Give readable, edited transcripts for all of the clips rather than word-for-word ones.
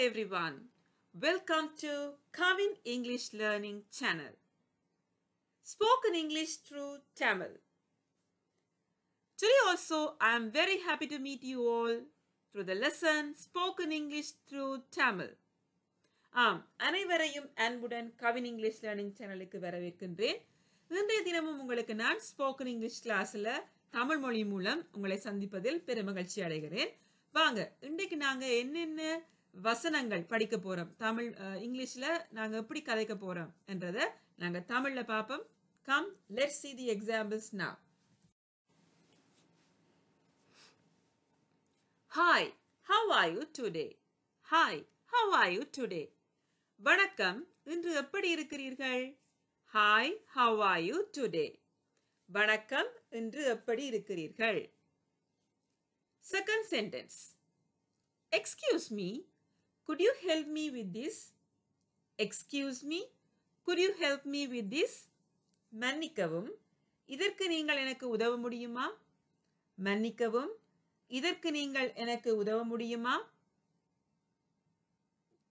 everyone. Welcome to Kavin English Learning Channel. Spoken English through Tamil. Today also I am very happy to meet you all through the lesson Spoken English through Tamil. அனைவரையும் அன்புடன் Kavin English learning சேனலுக்கு வரவேற்கின்றேன். இன்றைய தினமும் உங்களுக்கு நான் spoken English கிளாஸ்ல தமிழ் மொழி மூலம் உங்களை சந்திப்பதில் பெருமகிழ்ச்சி அடைகிறேன். வாங்க, இன்றைக்கு நாங்க என்னென்ன வசனங்கள் படிக்க போறோம், தமிழ் இங்கிலீஷ்ல நாங்க எப்படி கதைக்க போறோம் என்றதை நாங்க தமிழ்ல பார்ப்போம். Come, let's see the examples now. Hi, how are you today? Hi, how are you today? வணக்கம், இன்று எப்படி இருக்கிறீர்கள்? Hi, how are you today? வணக்கம், இன்று எப்படி இருக்கிறீர்கள்? Second sentence. Excuse me, could you help me with this? Excuse me, could you help me with this? மன்னிக்கவும், இதற்கு நீங்கள் எனக்கு உதவ முடியுமா? மன்னிக்கவும், இதற்கு நீங்கள் எனக்கு உதவ முடியுமா?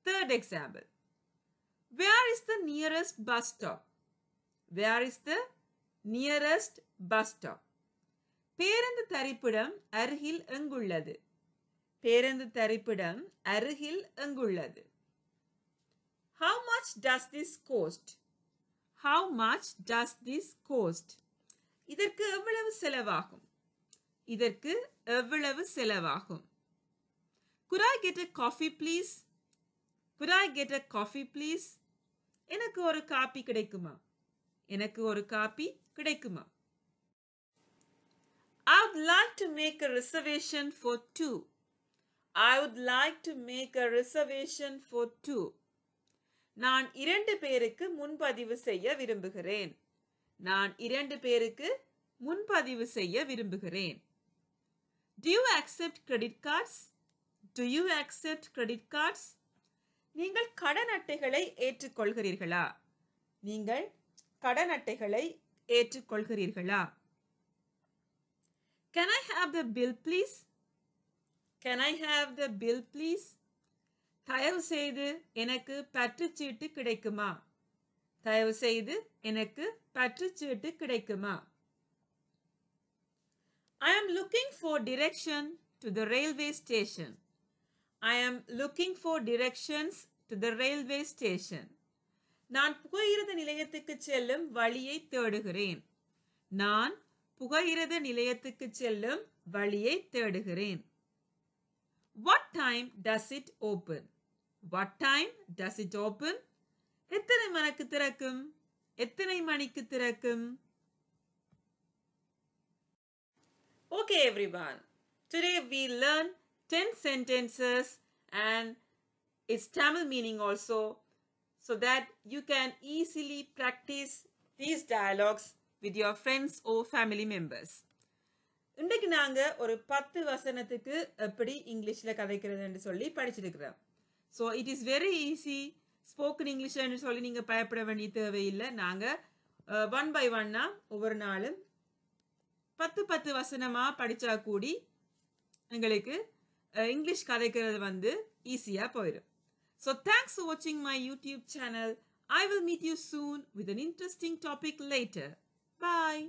Third example. Where is the nearest bus stop? Where is the nearest bus stop? பேருந்து தரிப்பிடம் அருகில் எங்குள்ளது? பேருந்து தரிப்பிடம் அருகில் எங்குள்ளது? How much does this cost? How much does this cost? இதற்கு எவ்வளவு செலவாகும்? இதற்கு எவ்வளவு செலவாகும்? Could I get a coffee please? Could I get a coffee please? எனக்கு ஒரு காபி கிடைக்குமா? எனக்கு ஒரு காபி கிடைக்குமா? I would like to make a reservation for two. I would like to make a reservation for two. நான் 2 பேருக்கு முன்பதிவு செய்ய விரும்புகிறேன். நான் 2 பேருக்கு முன்பதிவு செய்ய விரும்புகிறேன். Do you accept credit cards? Do you accept credit cards? நீங்கள் கடன் அட்டைகளை ஏற்றுக்கொள்கிறீர்களா? நீங்கள் கடன் அட்டைகளை ஏற்றுக்கொள்கிறீர்களா? Can I have the bill please? Can I have the bill please? தயவு செய்து எனக்கு பற்றுச்சீட்டு கிடைக்குமா? தயவு செய்து எனக்கு பற்றுச்சீட்டு கிடைக்குமா? I am looking for direction to the railway station. I am looking for directions to the railway station. நான் புகையிரத நிலையத்துக்கு செல்லும் வழியை தேடுகிறேன். நான் புகையிரத நிலையத்துக்கு செல்லும் வழியை தேடுகிறேன். What time does it open? What time does it open? எத்தனை மணிக்கு திறக்கும்? எத்தனை மணிக்கு திறக்கும்? Okay everyone, today we learn 10 sentences and its Tamil meaning also, so that you can easily practice these dialogues with your friends or family members. இன்றைக்கு நாங்க ஒரு 10 வசனத்துக்கு எப்படி இங்கிலீஷ்ல கதைக்கிறதுன்னு சொல்லி படிச்சிருக்கிறோம். So it is very easy. Spoken இங்கிலீஷ்னு சொல்லி நீங்க பயப்பட வேண்டிய தேவையில்லை. நாங்க 1 by 1 ஒவ்வொரு நாளும் 10 வசனமா படிச்சா கூடி எங்களுக்கு இங்கிலீஷ் கதைக்கிறது வந்து ஈஸியா போயிடும். So thanks for watching my YouTube channel. I will meet you soon with an interesting topic later. Bye.